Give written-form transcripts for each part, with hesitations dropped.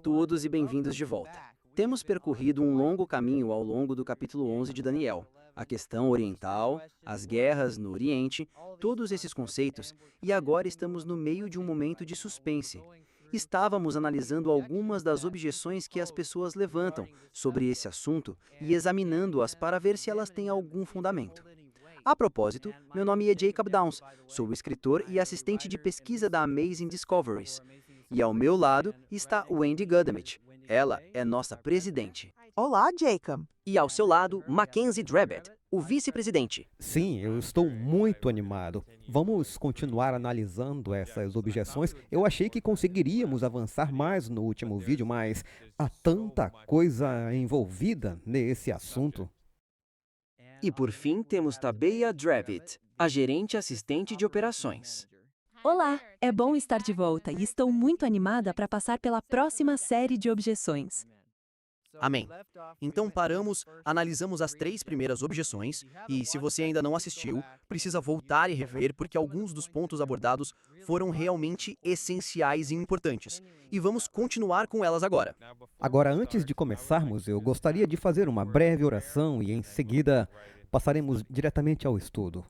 todos e bem-vindos de volta. Temos percorrido um longo caminho ao longo do capítulo 11 de Daniel. A questão oriental, as guerras no Oriente, todos esses conceitos, e agora estamos no meio de um momento de suspense. Estávamos analisando algumas das objeções que as pessoas levantam sobre esse assunto e examinando-as para ver se elas têm algum fundamento. A propósito, meu nome é Jacob Downs, sou escritor e assistente de pesquisa da Amazing Discoveries. E ao meu lado está Wendy Gudamich. Ela é nossa presidente. Olá, Jacob. E ao seu lado, Mackenzie Drabbett, o vice-presidente. Sim, eu estou muito animado. Vamos continuar analisando essas objeções. Eu achei que conseguiríamos avançar mais no último vídeo, mas há tanta coisa envolvida nesse assunto. E por fim, temos Tabea Drabbett, a gerente assistente de operações. Olá, é bom estar de volta e estou muito animada para passar pela próxima série de objeções. Amém. Então paramos, analisamos as 3 primeiras objeções e, se você ainda não assistiu, precisa voltar e rever porque alguns dos pontos abordados foram realmente essenciais e importantes. E vamos continuar com elas agora. Agora, antes de começarmos, eu gostaria de fazer uma breve oração e, em seguida, passaremos diretamente ao estudo.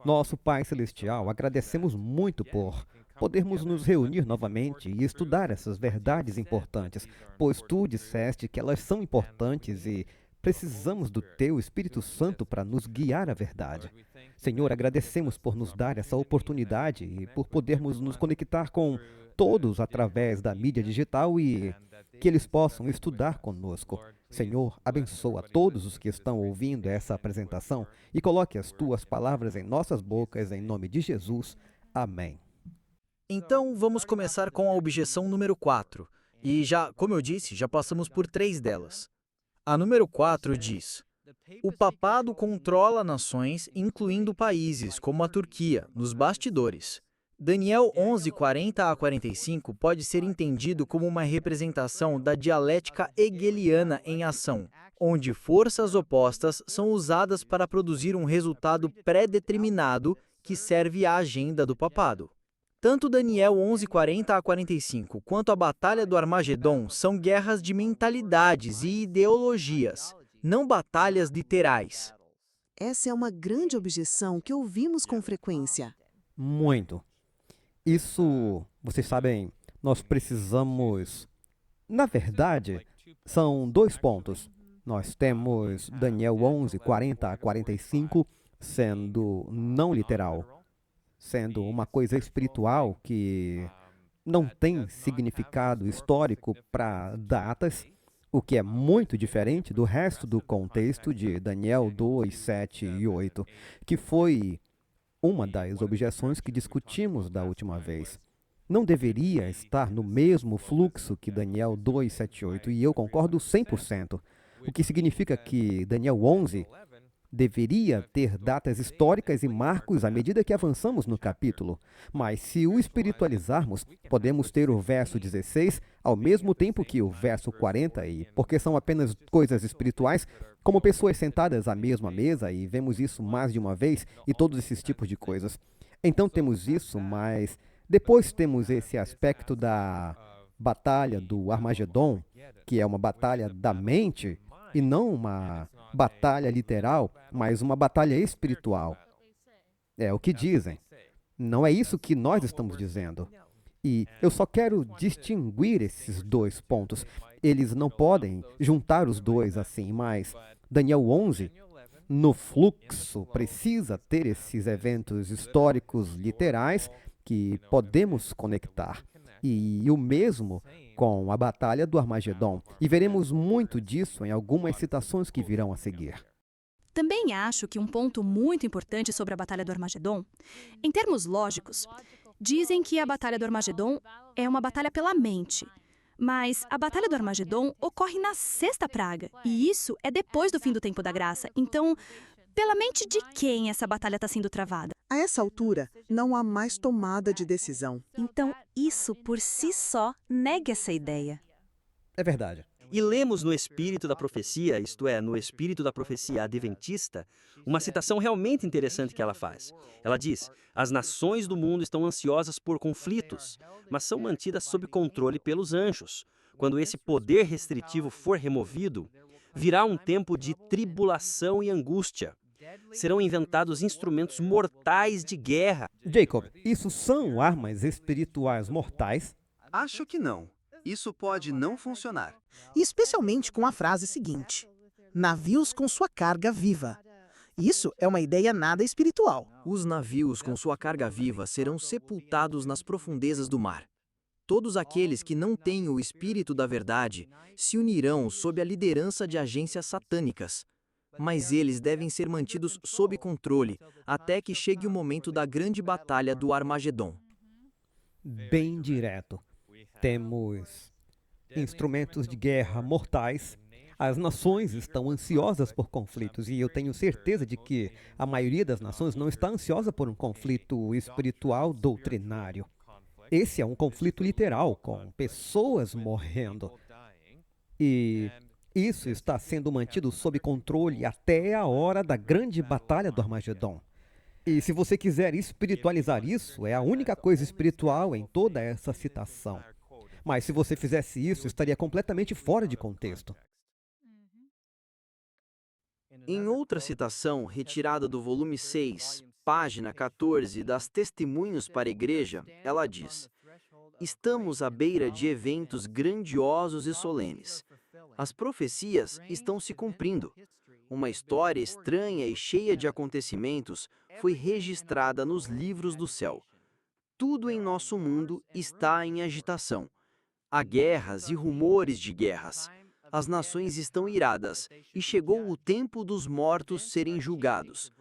Nosso Pai Celestial, agradecemos muito por podermos nos reunir novamente e estudar essas verdades importantes, pois Tu disseste que elas são importantes e precisamos do Teu Espírito Santo para nos guiar à verdade. Senhor, agradecemos por nos dar essa oportunidade e por podermos nos conectar com todos através da mídia digital e que eles possam estudar conosco. Senhor, abençoa todos os que estão ouvindo essa apresentação e coloque as Tuas palavras em nossas bocas, em nome de Jesus. Amém. Então vamos começar com a objeção número 4. E como eu disse, já passamos por 3 delas. A número 4 diz: o papado controla nações, incluindo países como a Turquia, nos bastidores. Daniel 11, 40 a 45 pode ser entendido como uma representação da dialética hegeliana em ação, onde forças opostas são usadas para produzir um resultado pré-determinado que serve à agenda do papado. Tanto Daniel 11, 40 a 45 quanto a Batalha do Armagedon são guerras de mentalidades e ideologias, não batalhas literais. Essa é uma grande objeção que ouvimos com frequência. Muito. Isso, vocês sabem, nós precisamos... Na verdade, são 2 pontos. Nós temos Daniel 11, 40 a 45 sendo não literal, sendo uma coisa espiritual que não tem significado histórico para datas, o que é muito diferente do resto do contexto de Daniel 2, 7 e 8, que foi uma das objeções que discutimos da última vez. Não deveria estar no mesmo fluxo que Daniel 2, 7 e 8, e eu concordo 100%, o que significa que Daniel 11 deveria ter datas históricas e marcos à medida que avançamos no capítulo. Mas se o espiritualizarmos, podemos ter o verso 16 ao mesmo tempo que o verso 40, e porque são apenas coisas espirituais, como pessoas sentadas à mesma mesa, e vemos isso mais de uma vez, e todos esses tipos de coisas. Então temos isso, mas depois temos esse aspecto da batalha do Armagedon, que é uma batalha da mente, e não uma batalha literal, mas uma batalha espiritual. É o que dizem. Não é isso que nós estamos dizendo. E eu só quero distinguir esses 2 pontos. Eles não podem juntar os dois assim, mas Daniel 11, no fluxo, precisa ter esses eventos históricos literais que podemos conectar. E o mesmo com a Batalha do Armagedon. E veremos muito disso em algumas citações que virão a seguir. Também acho que um ponto muito importante sobre a Batalha do Armagedon, em termos lógicos, dizem que a Batalha do Armagedon é uma batalha pela mente. Mas a Batalha do Armagedon ocorre na 6ª praga, e isso é depois do fim do tempo da graça. Então, pela mente de quem essa batalha está sendo travada? A essa altura, não há mais tomada de decisão. Então, isso por si só nega essa ideia. É verdade. E lemos no Espírito da Profecia, isto é, no Espírito da Profecia Adventista, uma citação realmente interessante que ela faz. Ela diz: as nações do mundo estão ansiosas por conflitos, mas são mantidas sob controle pelos anjos. quando esse poder restritivo for removido, virá um tempo de tribulação e angústia. Serão inventados instrumentos mortais de guerra. Jacob, isso são armas espirituais mortais? Acho que não. Isso pode não funcionar. Especialmente com a frase seguinte: navios com sua carga viva. Isso é uma ideia nada espiritual. Os navios com sua carga viva serão sepultados nas profundezas do mar. Todos aqueles que não têm o Espírito da Verdade se unirão sob a liderança de agências satânicas. Mas eles devem ser mantidos sob controle até que chegue o momento da grande batalha do Armagedon. Bem direto. Temos instrumentos de guerra mortais. As nações estão ansiosas por conflitos e eu tenho certeza de que a maioria das nações não está ansiosa por um conflito espiritual doutrinário. Esse é um conflito literal, com pessoas morrendo. E isso está sendo mantido sob controle até a hora da grande batalha do Armagedon. E se você quiser espiritualizar isso, é a única coisa espiritual em toda essa citação. Mas se você fizesse isso, estaria completamente fora de contexto. Em outra citação, retirada do volume 6, página 14, das Testemunhos para a Igreja, ela diz: estamos à beira de eventos grandiosos e solenes. As profecias estão se cumprindo. Uma história estranha e cheia de acontecimentos foi registrada nos livros do céu. Tudo em nosso mundo está em agitação. Há guerras e rumores de guerras. As nações estão iradas e chegou o tempo dos mortos serem julgados.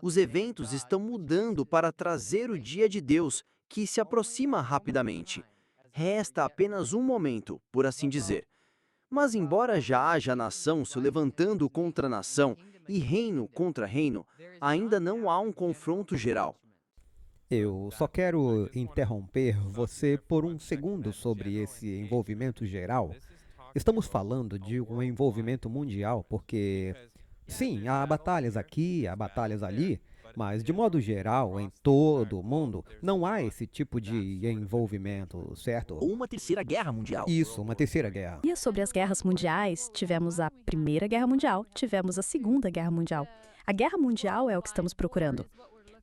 Os eventos estão mudando para trazer o dia de Deus, que se aproxima rapidamente. Resta apenas um momento, por assim dizer. Mas embora já haja nação se levantando contra nação e reino contra reino, ainda não há um confronto geral. Eu só quero interromper você por um segundo sobre esse envolvimento geral. Estamos falando de um envolvimento mundial porque, sim, há batalhas aqui, há batalhas ali, mas de modo geral, em todo o mundo, não há esse tipo de envolvimento, certo? Ou uma terceira guerra mundial. Isso, uma terceira guerra. E sobre as guerras mundiais, tivemos a Primeira Guerra Mundial, tivemos a Segunda Guerra Mundial. A Guerra Mundial é o que estamos procurando.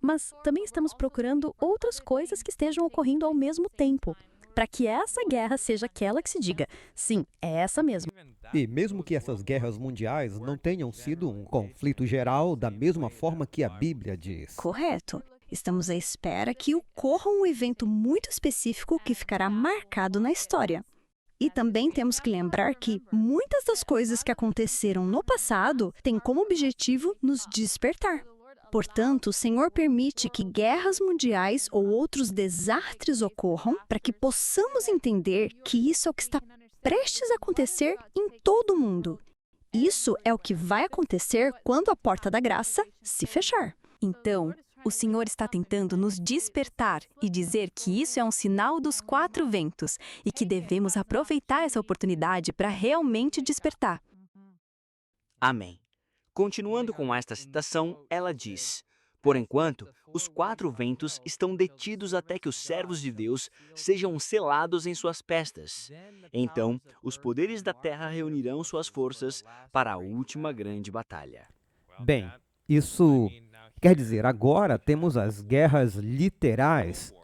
Mas também estamos procurando outras coisas que estejam ocorrendo ao mesmo tempo, para que essa guerra seja aquela que se diga, sim, é essa mesmo. E mesmo que essas guerras mundiais não tenham sido um conflito geral da mesma forma que a Bíblia diz. Correto. Estamos à espera que ocorra um evento muito específico que ficará marcado na história. E também temos que lembrar que muitas das coisas que aconteceram no passado têm como objetivo nos despertar. Portanto, o Senhor permite que guerras mundiais ou outros desastres ocorram para que possamos entender que isso é o que está prestes a acontecer em todo o mundo. Isso é o que vai acontecer quando a porta da graça se fechar. Então, o Senhor está tentando nos despertar e dizer que isso é um sinal dos 4 ventos e que devemos aproveitar essa oportunidade para realmente despertar. Amém. Continuando com esta citação, ela diz: por enquanto, os 4 ventos estão detidos até que os servos de Deus sejam selados em suas pestas. Então, os poderes da terra reunirão suas forças para a última grande batalha. Bem, isso quer dizer, agora temos as guerras literais.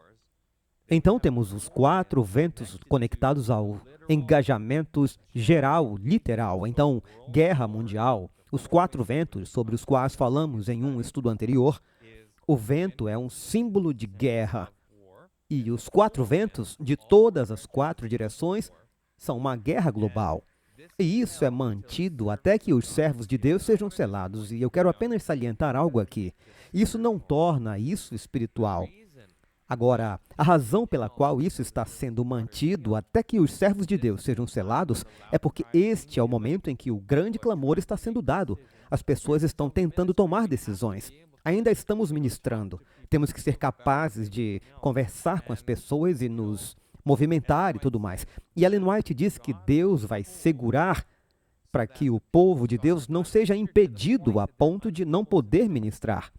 Então temos os 4 ventos conectados ao engajamento geral, literal. Então, guerra mundial. Os 4 ventos sobre os quais falamos em um estudo anterior, o vento é um símbolo de guerra. E os 4 ventos de todas as 4 direções são uma guerra global. E isso é mantido até que os servos de Deus sejam selados. E eu quero apenas salientar algo aqui. Isso não torna isso espiritual. Agora, a razão pela qual isso está sendo mantido até que os servos de Deus sejam selados é porque este é o momento em que o grande clamor está sendo dado. As pessoas estão tentando tomar decisões. Ainda estamos ministrando. Temos que ser capazes de conversar com as pessoas e nos movimentar e tudo mais. E Ellen White diz que Deus vai segurar para que o povo de Deus não seja impedido a ponto de não poder ministrar.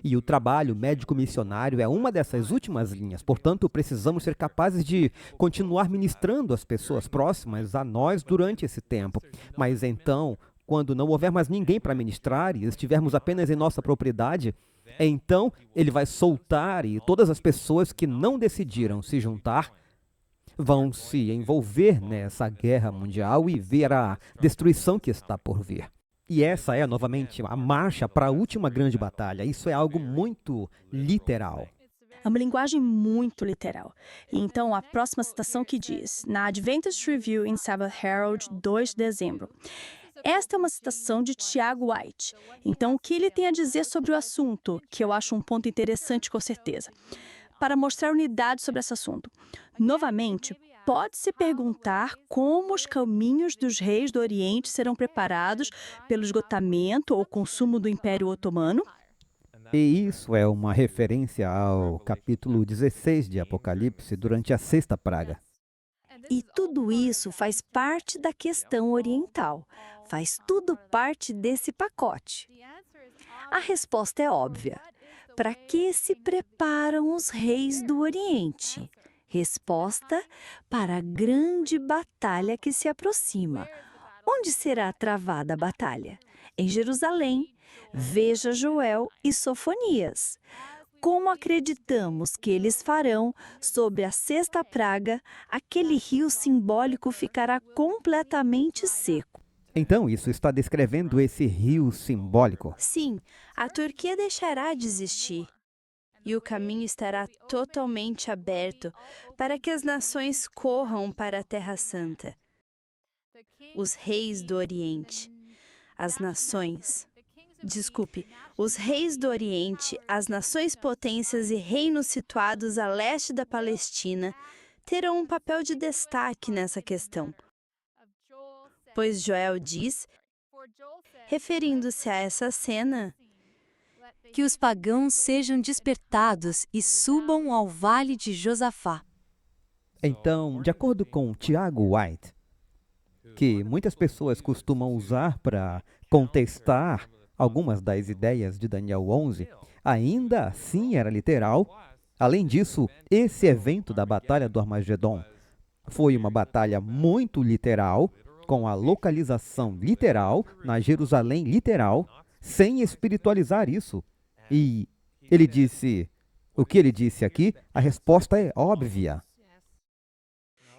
E o trabalho médico-missionário é uma dessas últimas linhas. Portanto, precisamos ser capazes de continuar ministrando às pessoas próximas a nós durante esse tempo. Mas então, quando não houver mais ninguém para ministrar e estivermos apenas em nossa propriedade, então ele vai soltar e todas as pessoas que não decidiram se juntar vão se envolver nessa guerra mundial e ver a destruição que está por vir. E essa é, novamente, a marcha para a última grande batalha. Isso é algo muito literal. É uma linguagem muito literal. E então, a próxima citação que diz, na Adventist Review in Sabbath Herald, 2 de dezembro. Esta é uma citação de Tiago White. Então, o que ele tem a dizer sobre o assunto, que eu acho um ponto interessante com certeza, para mostrar unidade sobre esse assunto. Novamente, pode-se perguntar como os caminhos dos reis do Oriente serão preparados pelo esgotamento ou consumo do Império Otomano? E isso é uma referência ao capítulo 16 de Apocalipse, durante a sexta praga. E tudo isso faz parte da questão oriental. Faz tudo parte desse pacote. A resposta é óbvia. Para que se preparam os reis do Oriente? Resposta: para a grande batalha que se aproxima. Onde será travada a batalha? Em Jerusalém. Veja Joel e Sofonias. Como acreditamos que eles farão sobre a sexta praga, aquele rio simbólico ficará completamente seco. Então, isso está descrevendo esse rio simbólico. Sim, a Turquia deixará de existir. E o caminho estará totalmente aberto para que as nações corram para a Terra Santa. Os reis do Oriente, as nações. Os reis do Oriente, as nações potências e reinos situados a leste da Palestina terão um papel de destaque nessa questão. Pois Joel diz, referindo-se a essa cena, que os pagãos sejam despertados e subam ao vale de Josafá. Então, de acordo com Tiago White, que muitas pessoas costumam usar para contestar algumas das ideias de Daniel 11, ainda assim era literal. Além disso, esse evento da Batalha do Armagedon foi uma batalha muito literal, com a localização literal, na Jerusalém literal, sem espiritualizar isso. E ele disse, o que ele disse aqui, a resposta é óbvia.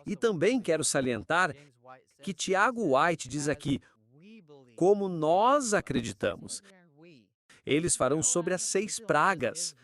E também quero salientar que Tiago White diz aqui, como nós acreditamos. Eles farão sobre as 6 pragas.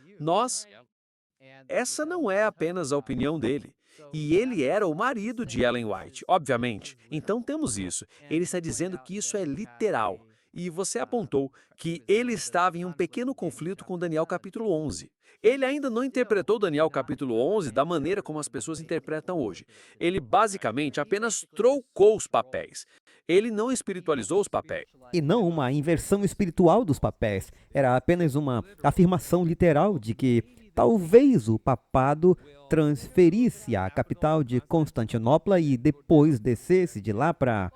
Essa não é apenas a opinião dele. E ele era o marido de Ellen White, obviamente. Então temos isso. Ele está dizendo que isso é literal. E você apontou que ele estava em um pequeno conflito com Daniel capítulo 11. Ele ainda não interpretou Daniel capítulo 11 da maneira como as pessoas interpretam hoje. Ele basicamente apenas trocou os papéis. Ele não espiritualizou os papéis. E não uma inversão espiritual dos papéis. Era apenas uma afirmação literal de que talvez o papado transferisse a capital de Constantinopla e depois descesse de lá para...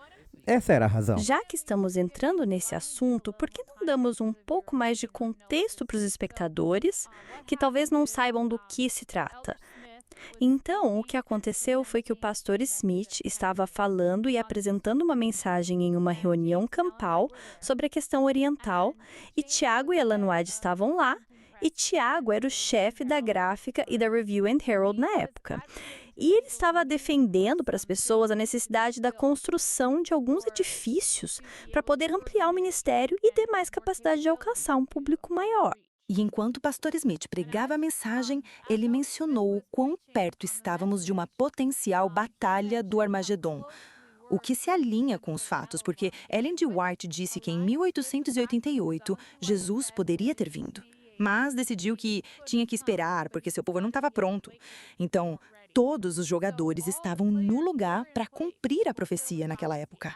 Essa era a razão. Já que estamos entrando nesse assunto, por que não damos um pouco mais de contexto para os espectadores que talvez não saibam do que se trata? Então, o que aconteceu foi que o pastor Smith estava falando e apresentando uma mensagem em uma reunião campal sobre a questão oriental, e Tiago e Ellen White estavam lá, e Tiago era o chefe da gráfica e da Review and Herald na época. E ele estava defendendo para as pessoas a necessidade da construção de alguns edifícios para poder ampliar o ministério e ter mais capacidade de alcançar um público maior. E enquanto o pastor Smith pregava a mensagem, ele mencionou o quão perto estávamos de uma potencial batalha do Armagedon. O que se alinha com os fatos, porque Ellen G. White disse que em 1888 Jesus poderia ter vindo. Mas decidiu que tinha que esperar, porque seu povo não estava pronto. Então, todos os jogadores estavam no lugar para cumprir a profecia naquela época.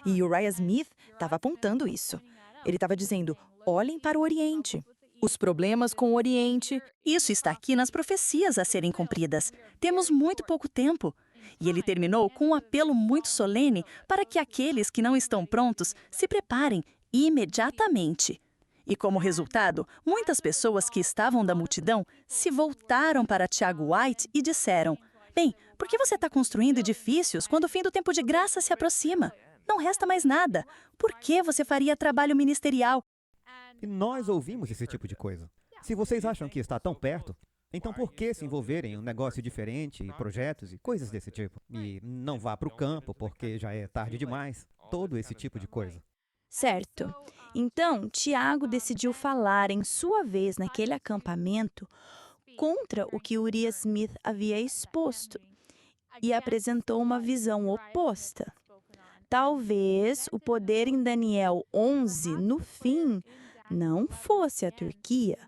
E Uriah Smith estava apontando isso. Ele estava dizendo, olhem para o Oriente. Os problemas com o Oriente. Isso está aqui nas profecias a serem cumpridas. Temos muito pouco tempo. E ele terminou com um apelo muito solene para que aqueles que não estão prontos se preparem imediatamente. E como resultado, muitas pessoas que estavam da multidão se voltaram para Tiago White e disseram: bem, por que você está construindo edifícios quando o fim do tempo de graça se aproxima? Não resta mais nada. Por que você faria trabalho ministerial? E nós ouvimos esse tipo de coisa. Se vocês acham que está tão perto, então por que se envolverem em um negócio diferente, projetos e coisas desse tipo? E não vá para o campo porque já é tarde demais. Todo esse tipo de coisa. Certo. Então, Tiago decidiu falar em sua vez naquele acampamento contra o que Uriah Smith havia exposto e apresentou uma visão oposta. Talvez o poder em Daniel 11, no fim, não fosse a Turquia,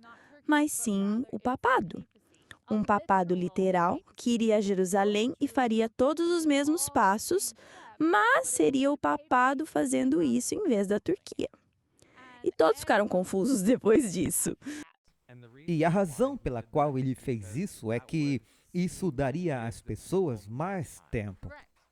mas sim o papado. Um papado literal que iria a Jerusalém e faria todos os mesmos passos, mas seria o papado fazendo isso em vez da Turquia. E todos ficaram confusos depois disso. E a razão pela qual ele fez isso é que isso daria às pessoas mais tempo.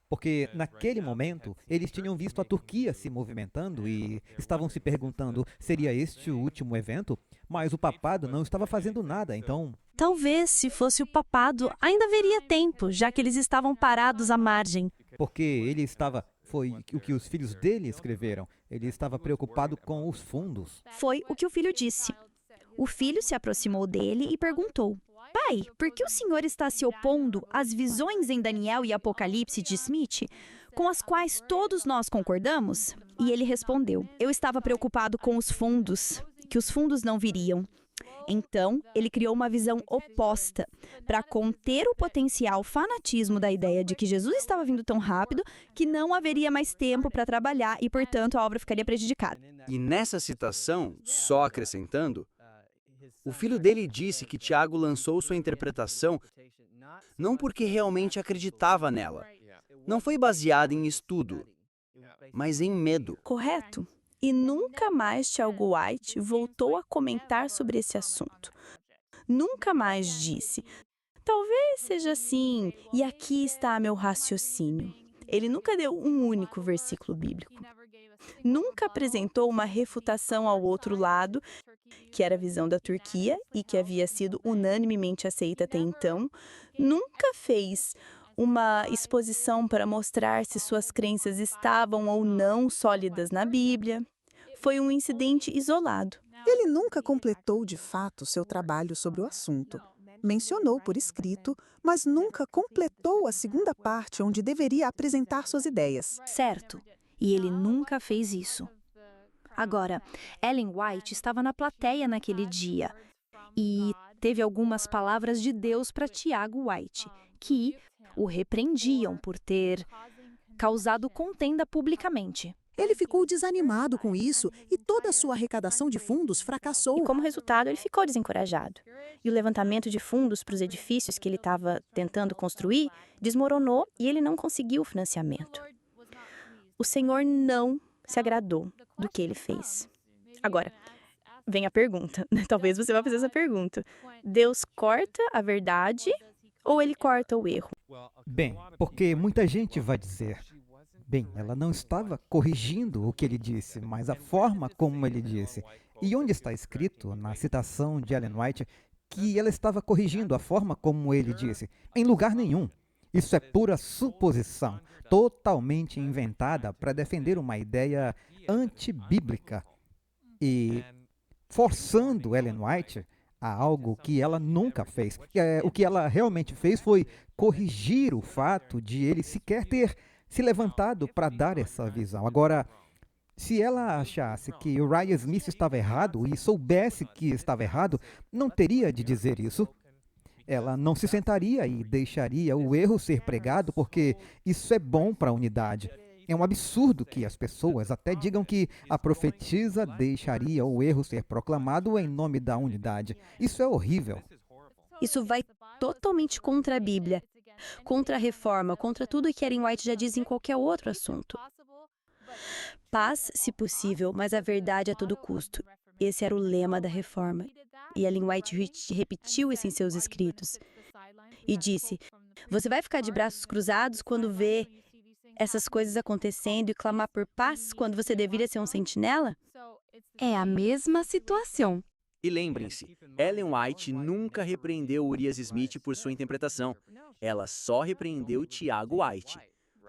Porque naquele momento eles tinham visto a Turquia se movimentando e estavam se perguntando, seria este o último evento? Mas o papado não estava fazendo nada, então... Talvez, se fosse o papado, ainda haveria tempo, já que eles estavam parados à margem. Porque ele estava... Foi o que os filhos dele escreveram. Ele estava preocupado com os fundos. Foi o que o filho disse. O filho se aproximou dele e perguntou: Pai, por que o senhor está se opondo às visões em Daniel e Apocalipse de Smith, com as quais todos nós concordamos? E ele respondeu: Eu estava preocupado com os fundos, que os fundos não viriam. Então, ele criou uma visão oposta para conter o potencial fanatismo da ideia de que Jesus estava vindo tão rápido que não haveria mais tempo para trabalhar e, portanto, a obra ficaria prejudicada. E nessa citação, só acrescentando, o filho dele disse que Tiago lançou sua interpretação não porque realmente acreditava nela. Não foi baseada em estudo, mas em medo. Correto. E nunca mais Tiago White voltou a comentar sobre esse assunto. Nunca mais disse: talvez seja assim, e aqui está meu raciocínio. Ele nunca deu um único versículo bíblico. Nunca apresentou uma refutação ao outro lado, que era a visão da Turquia e que havia sido unanimemente aceita até então. Nunca fez uma exposição para mostrar se suas crenças estavam ou não sólidas na Bíblia. Foi um incidente isolado. Ele nunca completou de fato seu trabalho sobre o assunto. Mencionou por escrito, mas nunca completou a segunda parte onde deveria apresentar suas ideias. Certo. E ele nunca fez isso. Agora, Ellen White estava na plateia naquele dia e teve algumas palavras de Deus para Tiago White, que o repreendiam por ter causado contenda publicamente. Ele ficou desanimado com isso e toda a sua arrecadação de fundos fracassou. E como resultado, ele ficou desencorajado. E o levantamento de fundos para os edifícios que ele estava tentando construir desmoronou e ele não conseguiu o financiamento. O Senhor não se agradou do que ele fez. Agora, vem a pergunta. Talvez você vá fazer essa pergunta. Deus corta a verdade ou ele corta o erro? Bem, porque muita gente vai dizer, bem, ela não estava corrigindo o que ele disse, mas a forma como ele disse. E onde está escrito, na citação de Ellen White, que ela estava corrigindo a forma como ele disse? Em lugar nenhum. Isso é pura suposição, totalmente inventada para defender uma ideia antibíblica e forçando Ellen White a algo que ela nunca fez. O que ela realmente fez foi corrigir o fato de ele sequer ter se levantado para dar essa visão. Agora, se ela achasse que Uriah Smith estava errado e soubesse que estava errado, não teria de dizer isso. Ela não se sentaria e deixaria o erro ser pregado, porque isso é bom para a unidade. É um absurdo que as pessoas até digam que a profetisa deixaria o erro ser proclamado em nome da unidade. Isso é horrível. Isso vai totalmente contra a Bíblia, contra a reforma, contra tudo que Ellen White já diz em qualquer outro assunto. Paz, se possível, mas a verdade a todo custo. Esse era o lema da reforma. E Ellen White repetiu isso em seus escritos. E disse: você vai ficar de braços cruzados quando vê essas coisas acontecendo e clamar por paz quando você deveria ser um sentinela? É a mesma situação. E lembrem-se, Ellen White nunca repreendeu Urias Smith por sua interpretação. Ela só repreendeu Tiago White.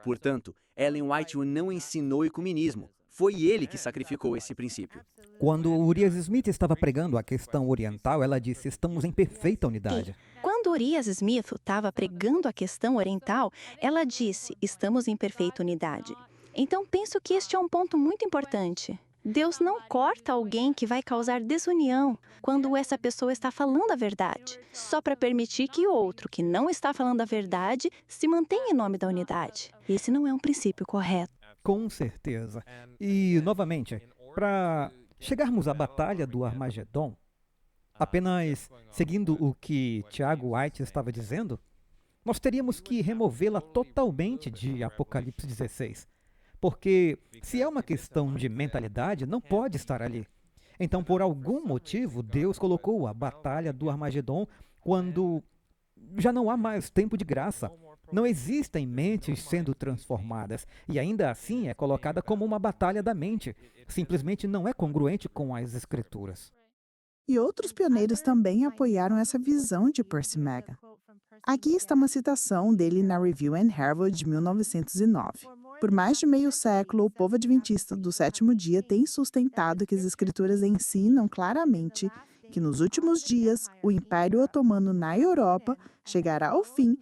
Portanto, Ellen White o não ensinou ecumenismo. Foi ele que sacrificou esse princípio. Quando Urias Smith estava pregando a questão oriental, ela disse: estamos em perfeita unidade. Quando Urias Smith estava pregando a questão oriental, ela disse: estamos em perfeita unidade. Então, penso que este é um ponto muito importante. Deus não corta alguém que vai causar desunião quando essa pessoa está falando a verdade, só para permitir que o outro, que não está falando a verdade, se mantenha em nome da unidade. Esse não é um princípio correto. Com certeza. E, novamente, para chegarmos à Batalha do Armagedon, apenas seguindo o que Tiago White estava dizendo, nós teríamos que removê-la totalmente de Apocalipse 16. Porque, se é uma questão de mentalidade, não pode estar ali. Então, por algum motivo, Deus colocou a Batalha do Armagedon quando já não há mais tempo de graça. Não existem mentes sendo transformadas, e ainda assim é colocada como uma batalha da mente. Simplesmente não é congruente com as Escrituras. E outros pioneiros também apoiaram essa visão de Percy Magan. Aqui está uma citação dele na Review and Herald de 1909. Por mais de meio século, o povo adventista do sétimo dia tem sustentado que as Escrituras ensinam claramente que nos últimos dias o Império Otomano na Europa chegará ao fim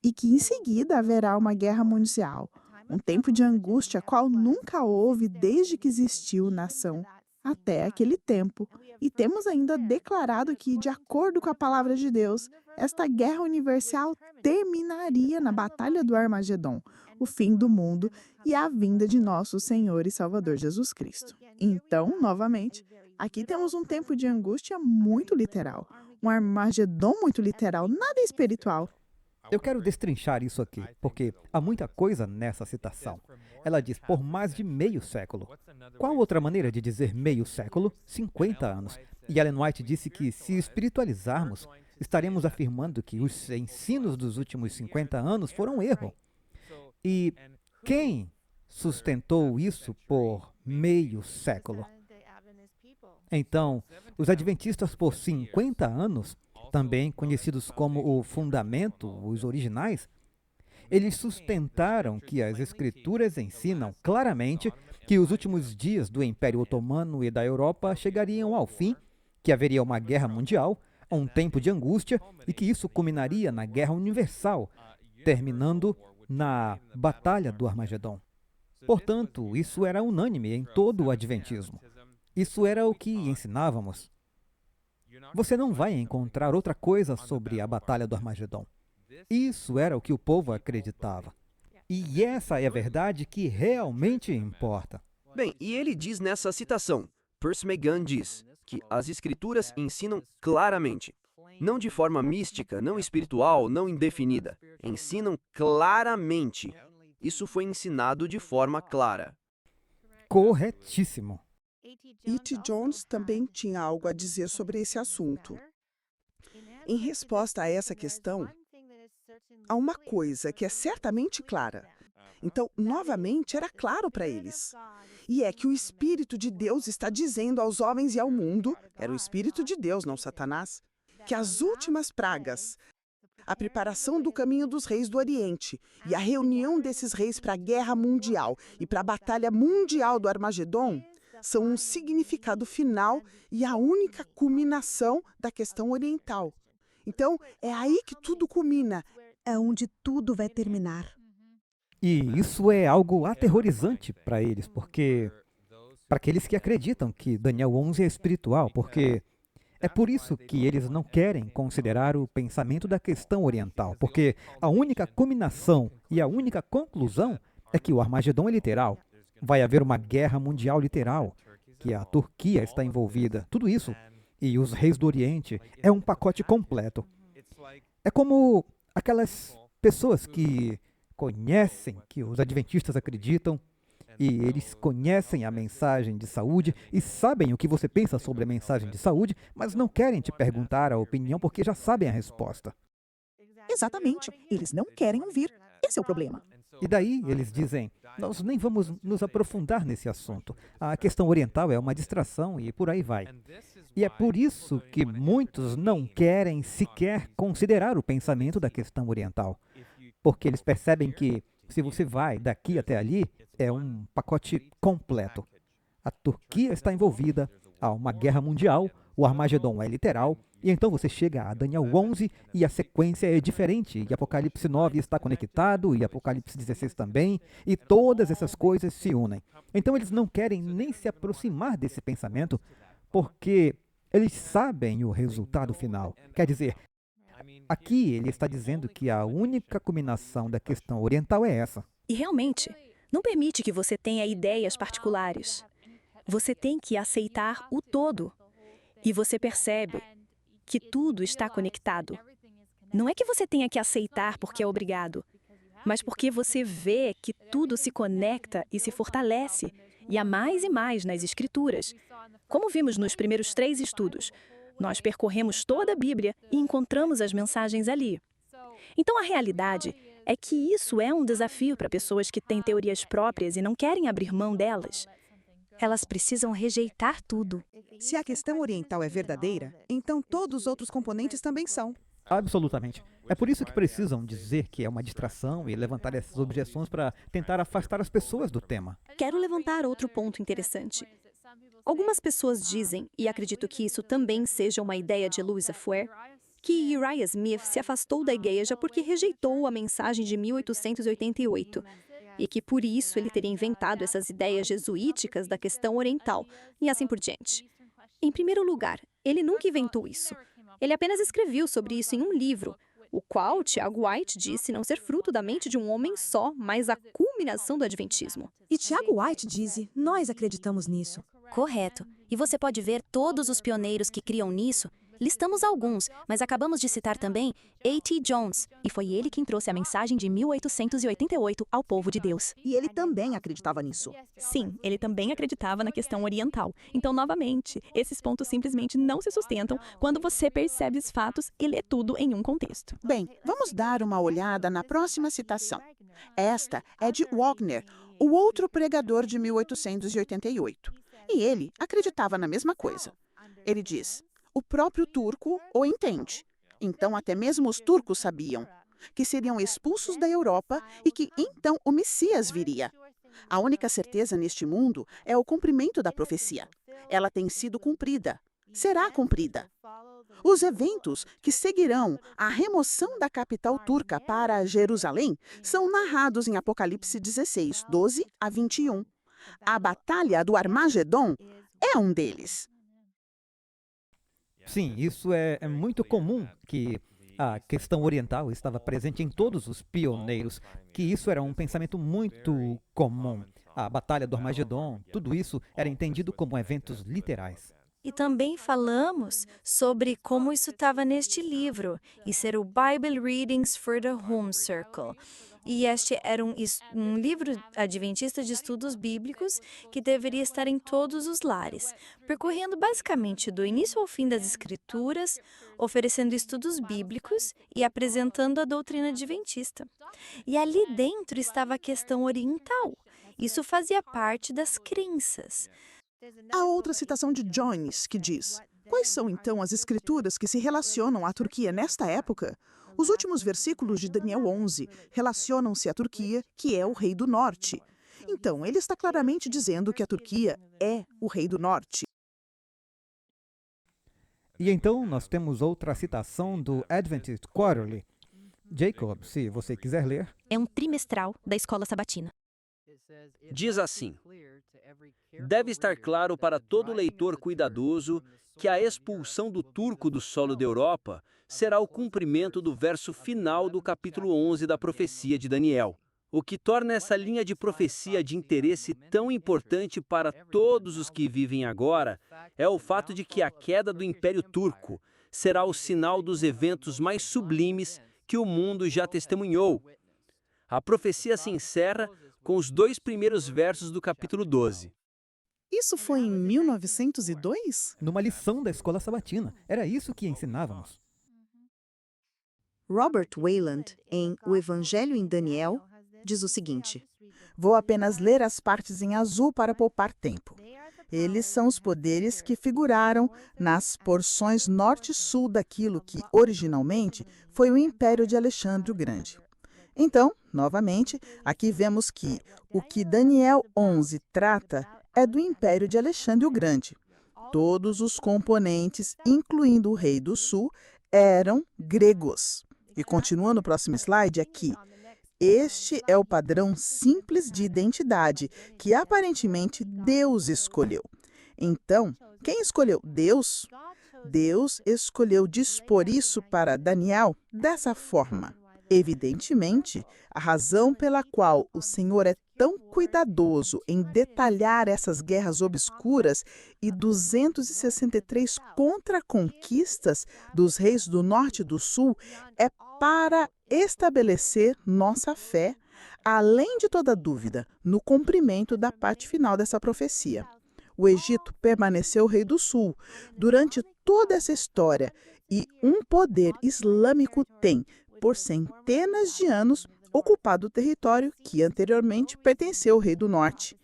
e que em seguida haverá uma guerra mundial, um tempo de angústia qual nunca houve desde que existiu nação até aquele tempo. E temos ainda declarado que, de acordo com a palavra de Deus, esta guerra universal terminaria na Batalha do Armagedon, o fim do mundo e a vinda de nosso Senhor e Salvador Jesus Cristo. Então, novamente, aqui temos um tempo de angústia muito literal, um Armagedon muito literal, nada espiritual. Eu quero destrinchar isso aqui, porque há muita coisa nessa citação. Ela diz por mais de meio século. Qual outra maneira de dizer meio século? 50 anos. E Ellen White disse que, se espiritualizarmos, estaremos afirmando que os ensinos dos últimos 50 anos foram um erro. E quem sustentou isso por meio século? Então, os adventistas por 50 anos, também conhecidos como o fundamento, os originais, eles sustentaram que as Escrituras ensinam claramente que os últimos dias do Império Otomano e da Europa chegariam ao fim, que haveria uma guerra mundial, um tempo de angústia e que isso culminaria na Guerra Universal, terminando na Batalha do Armagedon. Portanto, isso era unânime em todo o Adventismo. Isso era o que ensinávamos. Você não vai encontrar outra coisa sobre a Batalha do Armagedon. Isso era o que o povo acreditava. E essa é a verdade que realmente importa. Bem, e ele diz nessa citação, Percy Magan diz, que as Escrituras ensinam claramente, não de forma mística, não espiritual, não indefinida. Ensinam claramente. Isso foi ensinado de forma clara. Corretíssimo. E.T. Jones também tinha algo a dizer sobre esse assunto. Em resposta a essa questão, há uma coisa que é certamente clara. Então, novamente, era claro para eles. E é que o Espírito de Deus está dizendo aos homens e ao mundo, era o Espírito de Deus, não Satanás, que as últimas pragas, a preparação do caminho dos reis do Oriente e a reunião desses reis para a guerra mundial e para a batalha mundial do Armagedon são um significado final e a única culminação da questão oriental. Então, é aí que tudo culmina. É onde tudo vai terminar. E isso é algo aterrorizante para eles, porque para aqueles que acreditam que Daniel 11 é espiritual, porque é por isso que eles não querem considerar o pensamento da questão oriental, porque a única culminação e a única conclusão é que o Armagedon é literal. Vai haver uma guerra mundial literal, que a Turquia está envolvida, tudo isso. E os reis do Oriente é um pacote completo. É como aquelas pessoas que conhecem que os adventistas acreditam, e eles conhecem a mensagem de saúde e sabem o que você pensa sobre a mensagem de saúde, mas não querem te perguntar a opinião porque já sabem a resposta. Exatamente. Eles não querem ouvir. Esse é o problema. E daí eles dizem, nós nem vamos nos aprofundar nesse assunto. A questão oriental é uma distração e por aí vai. E é por isso que muitos não querem sequer considerar o pensamento da questão oriental. Porque eles percebem que, se você vai daqui até ali, é um pacote completo. A Turquia está envolvida, há uma guerra mundial, o Armagedon é literal, e então você chega a Daniel 11 e a sequência é diferente, e Apocalipse 9 está conectado, e Apocalipse 16 também, e todas essas coisas se unem. Então eles não querem nem se aproximar desse pensamento, porque eles sabem o resultado final. Quer dizer, aqui ele está dizendo que a única culminação da questão oriental é essa. E realmente, não permite que você tenha ideias particulares. Você tem que aceitar o todo. E você percebe que tudo está conectado. Não é que você tenha que aceitar porque é obrigado, mas porque você vê que tudo se conecta e se fortalece, e há mais e mais nas Escrituras. Como vimos nos primeiros 3 estudos, nós percorremos toda a Bíblia e encontramos as mensagens ali. Então a realidade é que isso é um desafio para pessoas que têm teorias próprias e não querem abrir mão delas. Elas precisam rejeitar tudo. Se a questão oriental é verdadeira, então todos os outros componentes também são. Absolutamente. É por isso que precisam dizer que é uma distração e levantar essas objeções para tentar afastar as pessoas do tema. Quero levantar outro ponto interessante. Algumas pessoas dizem, e acredito que isso também seja uma ideia de Louisa Fuer, que Uriah Smith se afastou da igreja porque rejeitou a mensagem de 1888. E que por isso ele teria inventado essas ideias jesuíticas da questão oriental, e assim por diante. Em primeiro lugar, ele nunca inventou isso. Ele apenas escreveu sobre isso em um livro, o qual Tiago White disse não ser fruto da mente de um homem só, mas a culminação do adventismo. E Tiago White diz, nós acreditamos nisso. Correto. E você pode ver todos os pioneiros que criam nisso. Listamos alguns, mas acabamos de citar também A.T. Jones, e foi ele quem trouxe a mensagem de 1888 ao povo de Deus. E ele também acreditava nisso. Sim, ele também acreditava na questão oriental. Então, novamente, esses pontos simplesmente não se sustentam quando você percebe os fatos e lê tudo em um contexto. Bem, vamos dar uma olhada na próxima citação. Esta é de Wagner, o outro pregador de 1888. E ele acreditava na mesma coisa. Ele diz: o próprio turco o entende. Então, até mesmo os turcos sabiam que seriam expulsos da Europa e que então o Messias viria. A única certeza neste mundo é o cumprimento da profecia. Ela tem sido cumprida. Será cumprida. Os eventos que seguirão a remoção da capital turca para Jerusalém são narrados em Apocalipse 16, 12 a 21. A Batalha do Armagedon é um deles. Sim, isso é muito comum, que a questão oriental estava presente em todos os pioneiros, que isso era um pensamento muito comum. A Batalha do Armagedon, tudo isso era entendido como eventos literais. E também falamos sobre como isso estava neste livro, e ser o Bible Readings for the Home Circle. E este era um livro adventista de estudos bíblicos que deveria estar em todos os lares, percorrendo basicamente do início ao fim das Escrituras, oferecendo estudos bíblicos e apresentando a doutrina adventista. E ali dentro estava a questão oriental. Isso fazia parte das crenças. Há outra citação de Jones que diz: quais são então as escrituras que se relacionam à Turquia nesta época? Os últimos versículos de Daniel 11 relacionam-se à Turquia, que é o rei do norte. Então, ele está claramente dizendo que a Turquia é o rei do norte. E então nós temos outra citação do Adventist Quarterly. Jacob, se você quiser ler. É um trimestral da escola sabatina. Diz assim: deve estar claro para todo leitor cuidadoso que a expulsão do turco do solo da Europa será o cumprimento do verso final do capítulo 11 da profecia de Daniel. O que torna essa linha de profecia de interesse tão importante para todos os que vivem agora é o fato de que a queda do Império Turco será o sinal dos eventos mais sublimes que o mundo já testemunhou. A profecia se encerra com os 2 primeiros versos do capítulo 12. Isso foi em 1902? Numa lição da escola sabatina. Era isso que ensinávamos. Robert Wayland, em O Evangelho em Daniel, diz o seguinte: Vou apenas ler as partes em azul para poupar tempo. Eles são os poderes que figuraram nas porções norte e sul daquilo que, originalmente, foi o Império de Alexandre o Grande. Então, novamente, aqui vemos que o que Daniel 11 trata é do Império de Alexandre o Grande. Todos os componentes, incluindo o rei do sul, eram gregos. E continuando no próximo slide, aqui. Este é o padrão simples de identidade que aparentemente Deus escolheu. Então, quem escolheu Deus? Deus escolheu dispor isso para Daniel dessa forma. Evidentemente, a razão pela qual o Senhor é tão cuidadoso em detalhar essas guerras obscuras e 263 contra-conquistas dos reis do norte e do sul é para estabelecer nossa fé, além de toda dúvida, no cumprimento da parte final dessa profecia. O Egito permaneceu rei do sul durante toda essa história e um poder islâmico tem, por centenas de anos, ocupado o território que anteriormente pertenceu ao rei do norte.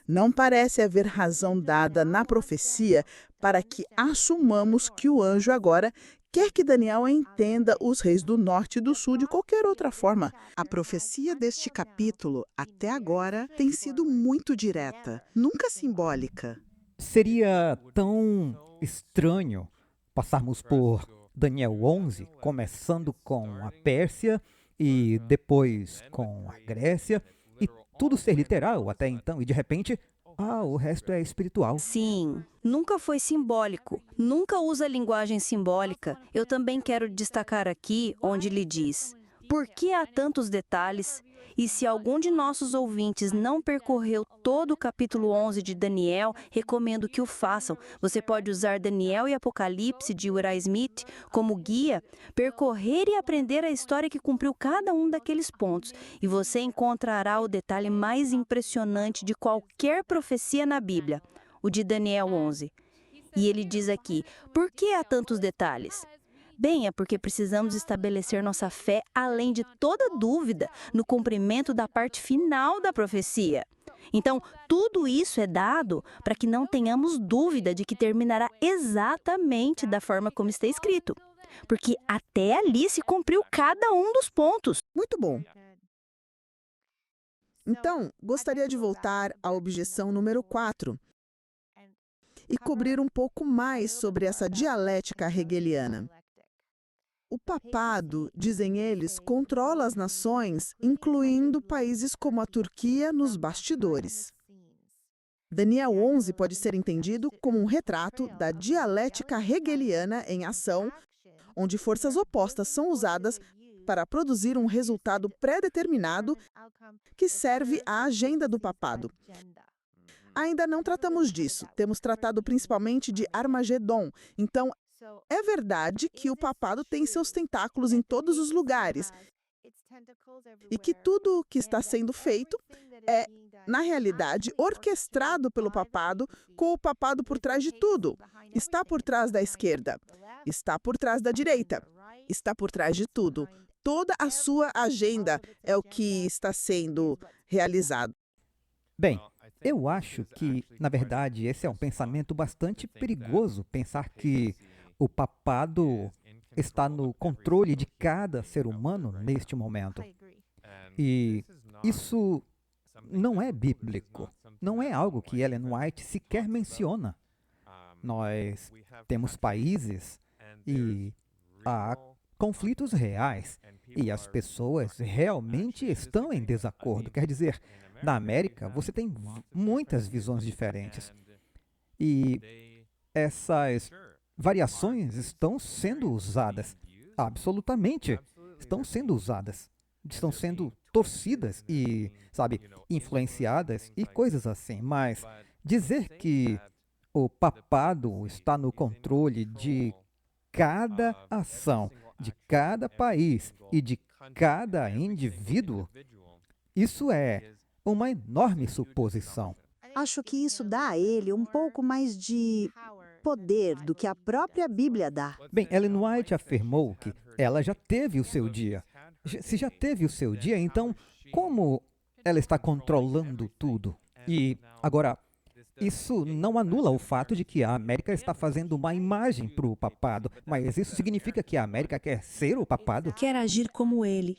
Não parece haver razão dada na profecia para que assumamos que o anjo agora quer que Daniel entenda os reis do norte e do sul de qualquer outra forma. A profecia deste capítulo, até agora, tem sido muito direta, nunca simbólica. Seria tão estranho passarmos por Daniel 11, começando com a Pérsia e depois com a Grécia, e tudo ser literal até então, e de repente, o resto é espiritual. Sim, nunca foi simbólico, nunca usa linguagem simbólica. Eu também quero destacar aqui onde ele diz: por que há tantos detalhes? E se algum de nossos ouvintes não percorreu todo o capítulo 11 de Daniel, recomendo que o façam. Você pode usar Daniel e Apocalipse de Uriah Smith como guia, percorrer e aprender a história que cumpriu cada um daqueles pontos. E você encontrará o detalhe mais impressionante de qualquer profecia na Bíblia, o de Daniel 11. E ele diz aqui: por que há tantos detalhes? Bem, é porque precisamos estabelecer nossa fé, além de toda dúvida, no cumprimento da parte final da profecia. Então, tudo isso é dado para que não tenhamos dúvida de que terminará exatamente da forma como está escrito. Porque até ali se cumpriu cada um dos pontos. Muito bom. Então, gostaria de voltar à objeção número 4 e cobrir um pouco mais sobre essa dialética hegeliana. O papado, dizem eles, controla as nações, incluindo países como a Turquia nos bastidores. Daniel 11 pode ser entendido como um retrato da dialética hegeliana em ação, onde forças opostas são usadas para produzir um resultado pré-determinado que serve à agenda do papado. Ainda não tratamos disso, temos tratado principalmente de Armagedon, então é verdade que o papado tem seus tentáculos em todos os lugares e que tudo o que está sendo feito é, na realidade, orquestrado pelo papado, com o papado por trás de tudo. Está por trás da esquerda, está por trás da direita, está por trás de tudo. Toda a sua agenda é o que está sendo realizado. Bem, eu acho que, na verdade, esse é um pensamento bastante perigoso, pensar que o papado está no controle de cada ser humano neste momento. E isso não é bíblico. Não é algo que Ellen White sequer menciona. Nós temos países e há conflitos reais. E as pessoas realmente estão em desacordo. Quer dizer, na América você tem muitas visões diferentes. E essas variações estão sendo usadas, absolutamente, estão sendo usadas, estão sendo torcidas e, influenciadas e coisas assim. Mas dizer que o papado está no controle de cada ação, de cada país e de cada indivíduo, isso é uma enorme suposição. Acho que isso dá a ele um pouco mais de poder do que a própria Bíblia dá. Bem, Ellen White afirmou que ela já teve o seu dia. Se já teve o seu dia, então como ela está controlando tudo. E, agora, isso não anula o fato de que a América está fazendo uma imagem para o papado, mas isso significa que a América quer ser o papado? Quer agir como ele.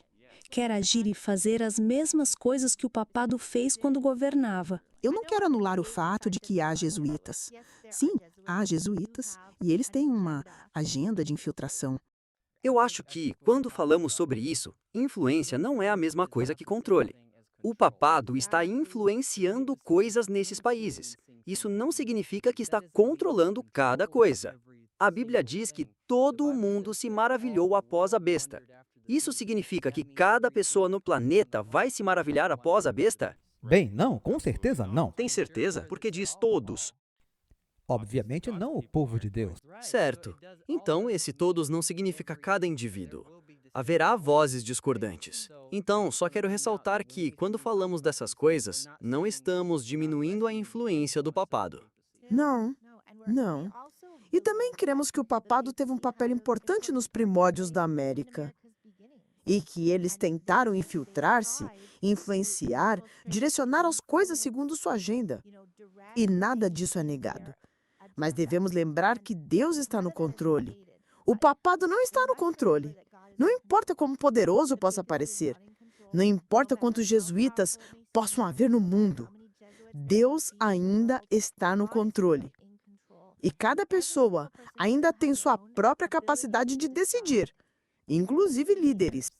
Quer agir e fazer as mesmas coisas que o papado fez quando governava. Eu não quero anular o fato de que há jesuítas. Sim, há jesuítas e eles têm uma agenda de infiltração. Eu acho que, quando falamos sobre isso, influência não é a mesma coisa que controle. O papado está influenciando coisas nesses países. Isso não significa que está controlando cada coisa. A Bíblia diz que todo o mundo se maravilhou após a besta. Isso significa que cada pessoa no planeta vai se maravilhar após a besta? Bem, não, com certeza não. Tem certeza? Porque diz todos. Obviamente não o povo de Deus. Certo. Então, esse todos não significa cada indivíduo. Haverá vozes discordantes. Então, só quero ressaltar que, quando falamos dessas coisas, não estamos diminuindo a influência do papado. Não, não. E também cremos que o papado teve um papel importante nos primórdios da América. E que eles tentaram infiltrar-se, influenciar, direcionar as coisas segundo sua agenda. E nada disso é negado. Mas devemos lembrar que Deus está no controle. O papado não está no controle. Não importa como poderoso possa parecer. Não importa quantos jesuítas possam haver no mundo. Deus ainda está no controle. E cada pessoa ainda tem sua própria capacidade de decidir, inclusive líderes.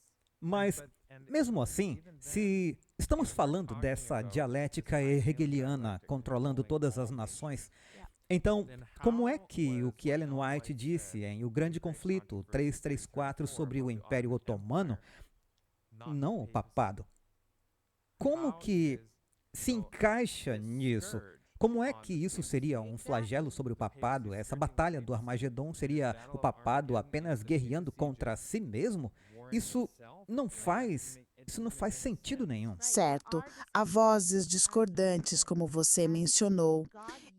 Mas, mesmo assim, se estamos falando dessa dialética hegeliana controlando todas as nações, então, como é que o que Ellen White disse em O Grande Conflito 334 sobre o Império Otomano, não o papado, como que se encaixa nisso? Como é que isso seria um flagelo sobre o papado? Essa batalha do Armagedon seria o papado apenas guerreando contra si mesmo? Isso não faz sentido nenhum. Certo. Há vozes discordantes, como você mencionou.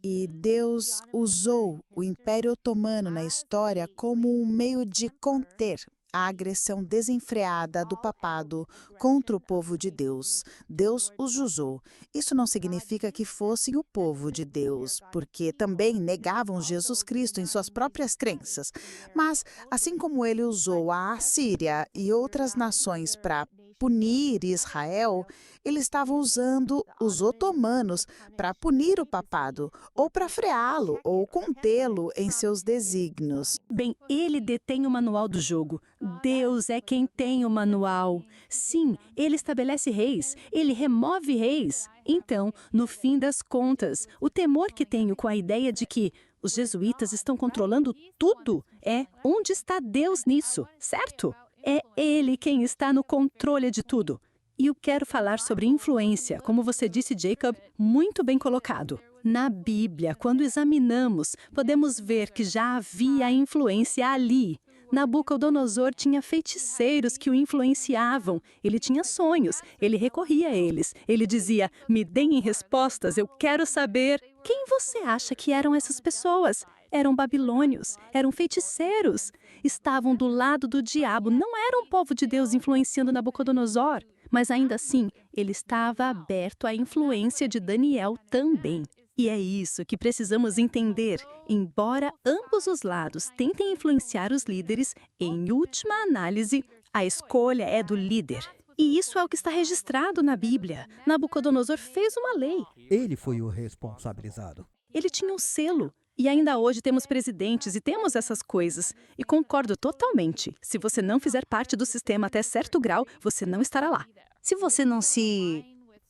E Deus usou o Império Otomano na história como um meio de conter a agressão desenfreada do papado contra o povo de Deus. Deus os usou. Isso não significa que fossem o povo de Deus, porque também negavam Jesus Cristo em suas próprias crenças. Mas, assim como ele usou a Assíria e outras nações para punir Israel, ele estava usando os otomanos para punir o papado, ou para freá-lo, ou contê-lo em seus desígnios. Bem, ele detém o manual do jogo. Deus é quem tem o manual. Sim, ele estabelece reis, ele remove reis. Então, no fim das contas, o temor que tenho com a ideia de que os jesuítas estão controlando tudo é onde está Deus nisso, certo? É ele quem está no controle de tudo. E eu quero falar sobre influência, como você disse, Jacob, muito bem colocado. Na Bíblia, quando examinamos, podemos ver que já havia influência ali. Nabucodonosor tinha feiticeiros que o influenciavam. Ele tinha sonhos, ele recorria a eles. Ele dizia, me deem respostas, eu quero saber. Quem você acha que eram essas pessoas? Eram babilônios, eram feiticeiros. Estavam do lado do diabo, não era um povo de Deus influenciando Nabucodonosor. Mas ainda assim, ele estava aberto à influência de Daniel também. E é isso que precisamos entender. Embora ambos os lados tentem influenciar os líderes, em última análise, a escolha é do líder. E isso é o que está registrado na Bíblia. Nabucodonosor fez uma lei. Ele foi o responsabilizado. Ele tinha um selo. E ainda hoje temos presidentes e temos essas coisas. E concordo totalmente. Se você não fizer parte do sistema até certo grau, você não estará lá. Se você não se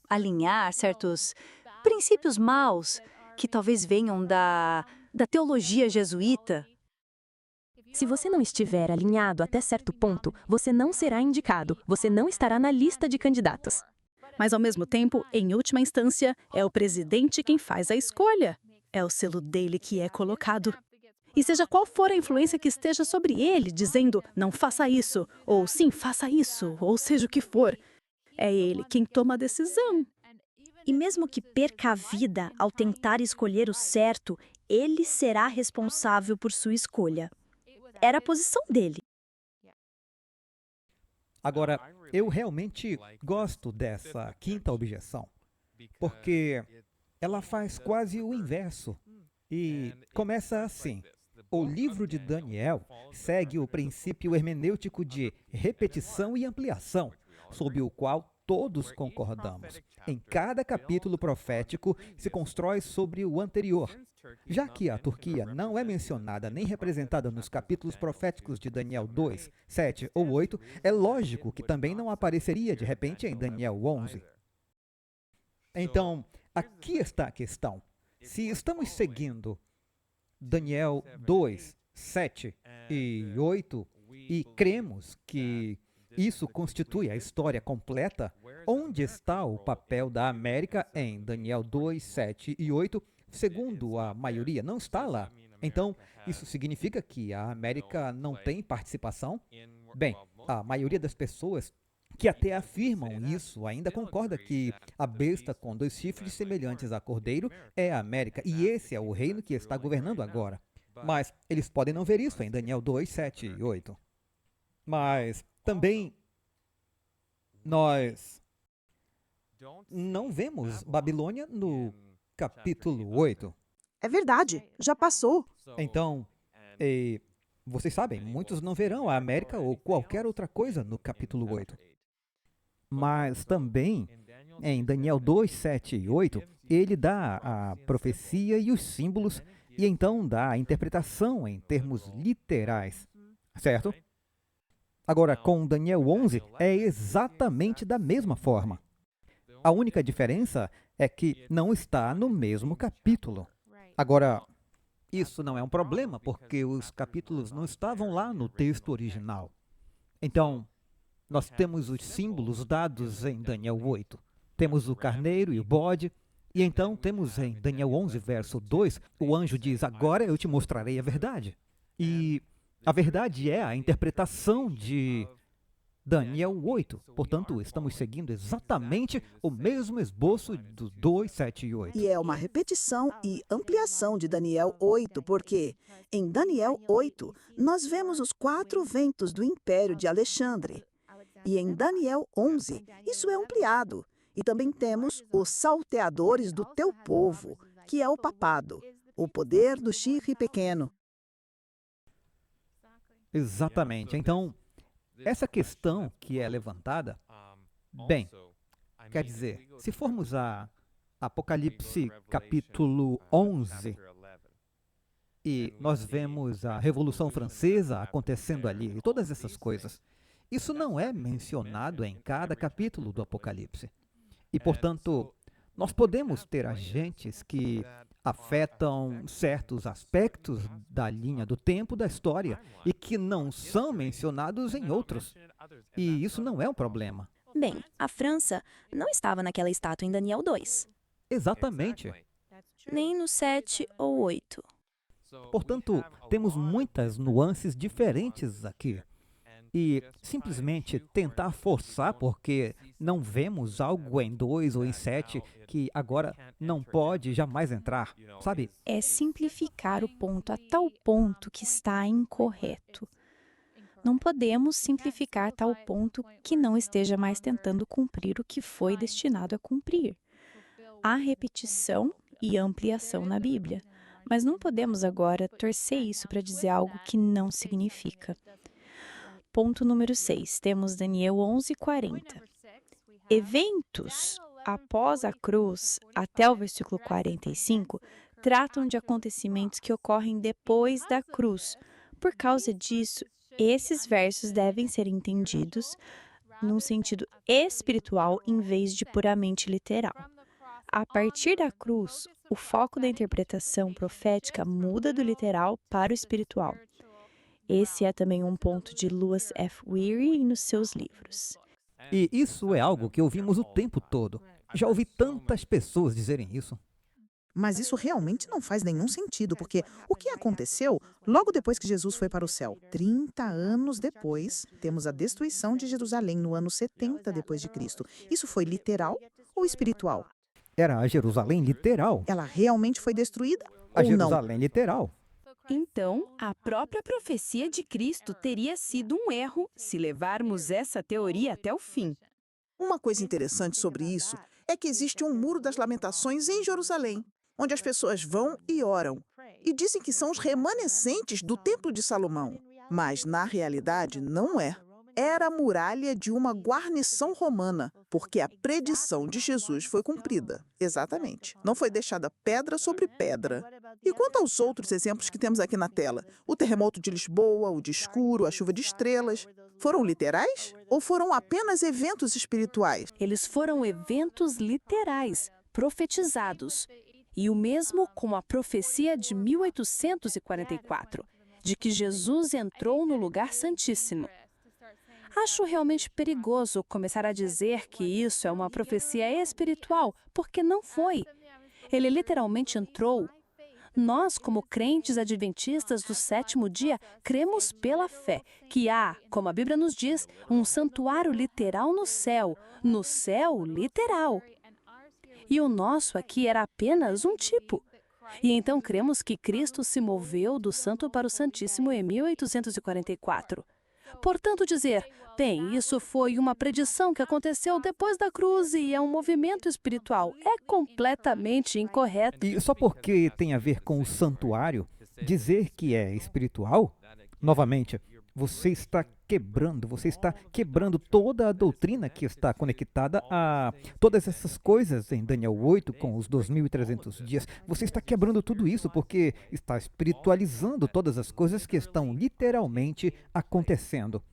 alinhar a certos princípios maus que talvez venham da teologia jesuíta, se você não estiver alinhado até certo ponto, você não será indicado, você não estará na lista de candidatos. Mas, ao mesmo tempo, em última instância, é o presidente quem faz a escolha. É o selo dele que é colocado. E seja qual for a influência que esteja sobre ele, dizendo, não faça isso, ou sim, faça isso, ou seja o que for, é ele quem toma a decisão. E mesmo que perca a vida ao tentar escolher o certo, ele será responsável por sua escolha. Era a posição dele. Agora, eu realmente gosto dessa quinta objeção, porque ela faz quase o inverso e começa assim. O livro de Daniel segue o princípio hermenêutico de repetição e ampliação, sob o qual todos concordamos. Em cada capítulo profético se constrói sobre o anterior. Já que a Turquia não é mencionada nem representada nos capítulos proféticos de Daniel 2, 7 ou 8, é lógico que também não apareceria de repente em Daniel 11. Então, aqui está a questão. Se estamos seguindo Daniel 2, 7 e 8 e cremos que isso constitui a história completa, onde está o papel da América em Daniel 2, 7 e 8? Segundo a maioria, não está lá. Então, isso significa que a América não tem participação? Bem, a maioria das pessoas que até afirmam isso ainda concorda que a besta com 2 chifres semelhantes a cordeiro é a América, e esse é o reino que está governando agora. Mas eles podem não ver isso em Daniel 2, 7 e 8. Mas também nós não vemos Babilônia no capítulo 8. É verdade, já passou. Então, vocês sabem, muitos não verão a América ou qualquer outra coisa no capítulo 8. Mas também, em Daniel 2, 7 e 8, ele dá a profecia e os símbolos, e então dá a interpretação em termos literais, certo? Agora, com Daniel 11, é exatamente da mesma forma. A única diferença é que não está no mesmo capítulo. Agora, isso não é um problema, porque os capítulos não estavam lá no texto original. Então, nós temos os símbolos dados em Daniel 8. Temos o carneiro e o bode, e então temos em Daniel 11, verso 2, o anjo diz, agora eu te mostrarei a verdade. E a verdade é a interpretação de Daniel 8. Portanto, estamos seguindo exatamente o mesmo esboço do 2, 7 e 8. E é uma repetição e ampliação de Daniel 8, porque em Daniel 8 nós vemos os 4 ventos do Império de Alexandre. E em Daniel 11 isso é ampliado. E também temos os salteadores do teu povo, que é o papado, o poder do chifre pequeno. Exatamente. Então, essa questão que é levantada, bem, quer dizer, se formos a Apocalipse capítulo 11, e nós vemos a Revolução Francesa acontecendo ali, e todas essas coisas, isso não é mencionado em cada capítulo do Apocalipse. E, portanto, nós podemos ter agentes que afetam certos aspectos da linha do tempo da história e que não são mencionados em outros. E isso não é um problema. Bem, a França não estava naquela estátua em Daniel 2. Exatamente. Nem no 7 ou 8. Portanto, temos muitas nuances diferentes aqui. E simplesmente tentar forçar porque não vemos algo em 2 ou em 7 que agora não pode jamais entrar, sabe? É simplificar o ponto a tal ponto que está incorreto. Não podemos simplificar a tal ponto que não esteja mais tentando cumprir o que foi destinado a cumprir. Há repetição e ampliação na Bíblia, mas não podemos agora torcer isso para dizer algo que não significa. Ponto número 6, temos Daniel 11:40. Eventos após a cruz, até o versículo 45, tratam de acontecimentos que ocorrem depois da cruz. Por causa disso, esses versos devem ser entendidos num sentido espiritual em vez de puramente literal. A partir da cruz, o foco da interpretação profética muda do literal para o espiritual. Esse é também um ponto de Lewis F. Weary nos seus livros. E isso é algo que ouvimos o tempo todo. Já ouvi tantas pessoas dizerem isso. Mas isso realmente não faz nenhum sentido, porque o que aconteceu logo depois que Jesus foi para o céu? 30 anos depois, temos a destruição de Jerusalém no ano 70 depois de Cristo. Isso foi literal ou espiritual? Era a Jerusalém literal. Ela realmente foi destruída A ou não? Jerusalém literal. Então, a própria profecia de Cristo teria sido um erro se levarmos essa teoria até o fim. Uma coisa interessante sobre isso é que existe um muro das lamentações em Jerusalém, onde as pessoas vão e oram, e dizem que são os remanescentes do Templo de Salomão. Mas, na realidade, não é. Era a muralha de uma guarnição romana, porque a predição de Jesus foi cumprida. Exatamente. Não foi deixada pedra sobre pedra. E quanto aos outros exemplos que temos aqui na tela, o terremoto de Lisboa, o de escuro, a chuva de estrelas, foram literais ou foram apenas eventos espirituais? Eles foram eventos literais, profetizados. E o mesmo com a profecia de 1844, de que Jesus entrou no lugar santíssimo. Acho realmente perigoso começar a dizer que isso é uma profecia espiritual, porque não foi. Ele literalmente entrou. Nós, como crentes adventistas do sétimo dia, cremos pela fé que há, como a Bíblia nos diz, um santuário literal no céu literal. E o nosso aqui era apenas um tipo. E então cremos que Cristo se moveu do Santo para o Santíssimo em 1844. Portanto, dizer, bem, isso foi uma predição que aconteceu depois da cruz e é um movimento espiritual, é completamente incorreto. E só porque tem a ver com o santuário, dizer que é espiritual, novamente, você está quebrando toda a doutrina que está conectada a todas essas coisas em Daniel 8, com os 2.300 dias. Você está quebrando tudo isso porque está espiritualizando todas as coisas que estão literalmente acontecendo.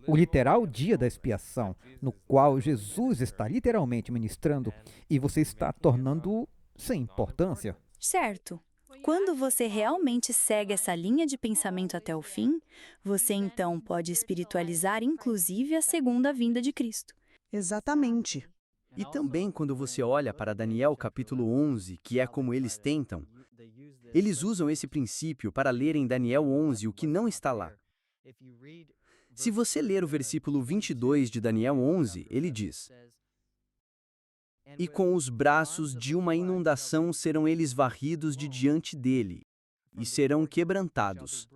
O literal dia da expiação, no qual Jesus está literalmente ministrando, e você está tornando sem importância. Certo. Quando você realmente segue essa linha de pensamento até o fim, você então pode espiritualizar inclusive a segunda vinda de Cristo. Exatamente. E também quando você olha para Daniel capítulo 11, que é como eles tentam, eles usam esse princípio para ler em Daniel 11 o que não está lá. Se você ler o versículo 22 de Daniel 11, ele diz: "E com os braços de uma inundação serão eles varridos de diante dele, e serão quebrantados."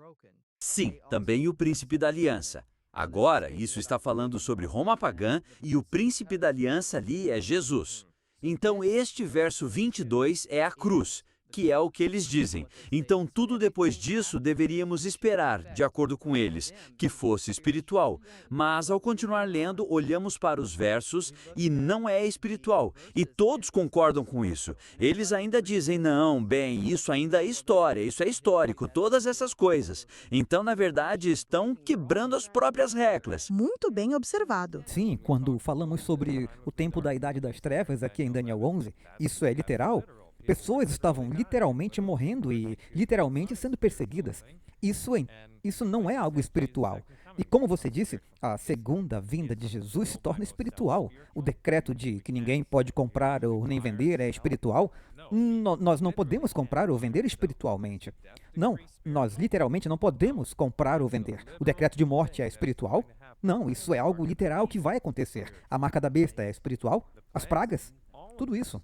Sim, também o príncipe da aliança. Agora, isso está falando sobre Roma pagã e o príncipe da aliança ali é Jesus. Então, este verso 22 é a cruz, que é o que eles dizem. Então, tudo depois disso deveríamos esperar, de acordo com eles, que fosse espiritual. Mas, ao continuar lendo, olhamos para os versos e não é espiritual. E todos concordam com isso. Eles ainda dizem, não, bem, isso ainda é história, isso é histórico, todas essas coisas. Então, na verdade, estão quebrando as próprias regras. Muito bem observado. Sim, quando falamos sobre o tempo da Idade das Trevas aqui em Daniel 11, isso é literal. Pessoas estavam literalmente morrendo e literalmente sendo perseguidas. Isso não é algo espiritual. E como você disse, a segunda vinda de Jesus se torna espiritual. O decreto de que ninguém pode comprar ou nem vender é espiritual. Nós não podemos comprar ou vender espiritualmente. Não, nós literalmente não podemos comprar ou vender. O decreto de morte é espiritual? Não, isso é algo literal que vai acontecer. A marca da besta é espiritual? As pragas? Tudo isso.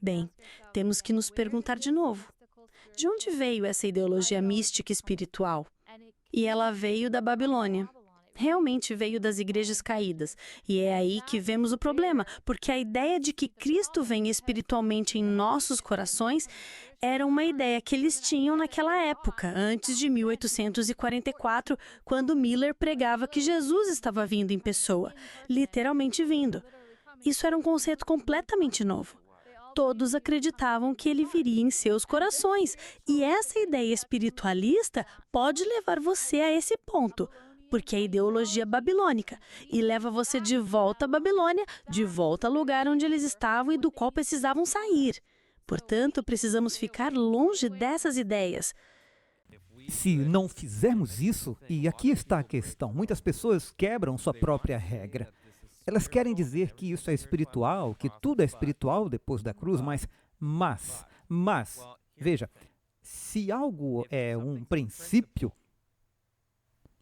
Bem, temos que nos perguntar de novo, de onde veio essa ideologia mística espiritual? E ela veio da Babilônia. Realmente veio das igrejas caídas. E é aí que vemos o problema, porque a ideia de que Cristo vem espiritualmente em nossos corações era uma ideia que eles tinham naquela época, antes de 1844, quando Miller pregava que Jesus estava vindo em pessoa, literalmente vindo. Isso era um conceito completamente novo. Todos acreditavam que ele viria em seus corações. E essa ideia espiritualista pode levar você a esse ponto, porque é ideologia babilônica e leva você de volta à Babilônia, de volta ao lugar onde eles estavam e do qual precisavam sair. Portanto, precisamos ficar longe dessas ideias. Se não fizermos isso, e aqui está a questão, muitas pessoas quebram sua própria regra. Elas querem dizer que isso é espiritual, que tudo é espiritual depois da cruz, mas, veja, se algo é um princípio,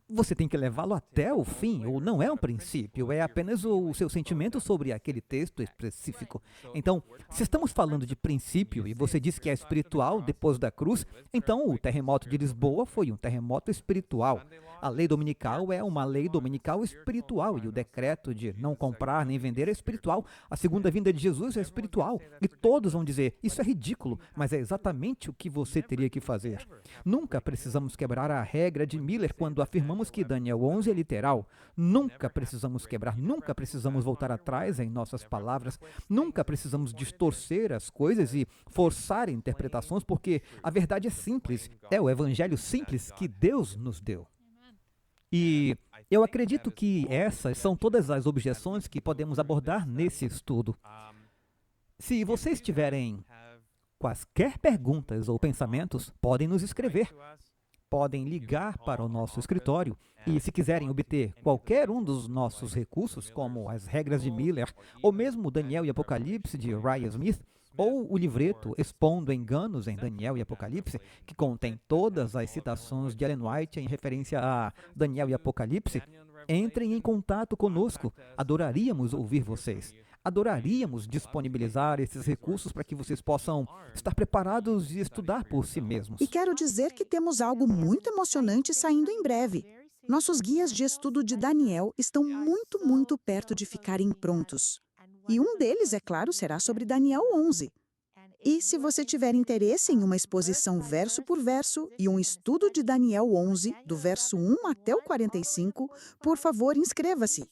você tem que levá-lo até o fim, ou não é um princípio, é apenas o seu sentimento sobre aquele texto específico. Então, se estamos falando de princípio e você diz que é espiritual depois da cruz, então o terremoto de Lisboa foi um terremoto espiritual. A lei dominical é uma lei dominical espiritual e o decreto de não comprar nem vender é espiritual. A segunda vinda de Jesus é espiritual. E todos vão dizer, isso é ridículo, mas é exatamente o que você teria que fazer. Nunca precisamos quebrar a regra de Miller quando afirmamos que Daniel 11 é literal. Nunca precisamos quebrar, nunca precisamos voltar atrás em nossas palavras, nunca precisamos distorcer as coisas e forçar interpretações, porque a verdade é simples, é o evangelho simples que Deus nos deu. E eu acredito que essas são todas as objeções que podemos abordar nesse estudo. Se vocês tiverem quaisquer perguntas ou pensamentos, podem nos escrever. Podem ligar para o nosso escritório e, se quiserem obter qualquer um dos nossos recursos, como as regras de Miller, ou mesmo Daniel e Apocalipse de Ryan Smith, ou o livreto Expondo Enganos em Daniel e Apocalipse, que contém todas as citações de Ellen White em referência a Daniel e Apocalipse, entrem em contato conosco. Adoraríamos ouvir vocês. Adoraríamos disponibilizar esses recursos para que vocês possam estar preparados e estudar por si mesmos. E quero dizer que temos algo muito emocionante saindo em breve. Nossos guias de estudo de Daniel estão muito perto de ficarem prontos. E um deles, é claro, será sobre Daniel 11. E se você tiver interesse em uma exposição verso por verso e um estudo de Daniel 11, do verso 1 até o 45, por favor, inscreva-se.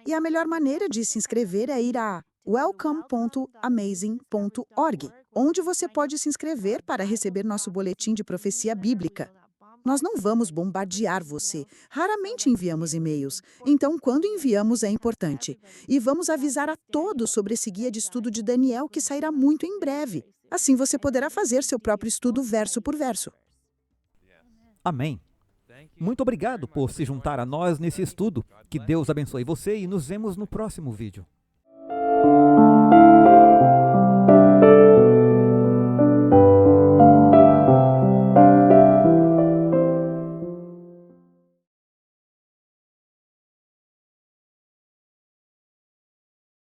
E a melhor maneira de se inscrever é ir a welcome.amazing.org, onde você pode se inscrever para receber nosso boletim de profecia bíblica. Nós não vamos bombardear você. Raramente enviamos e-mails. Então, quando enviamos, é importante. E vamos avisar a todos sobre esse guia de estudo de Daniel que sairá muito em breve. Assim, você poderá fazer seu próprio estudo verso por verso. Amém. Muito obrigado por se juntar a nós nesse estudo. Que Deus abençoe você e nos vemos no próximo vídeo.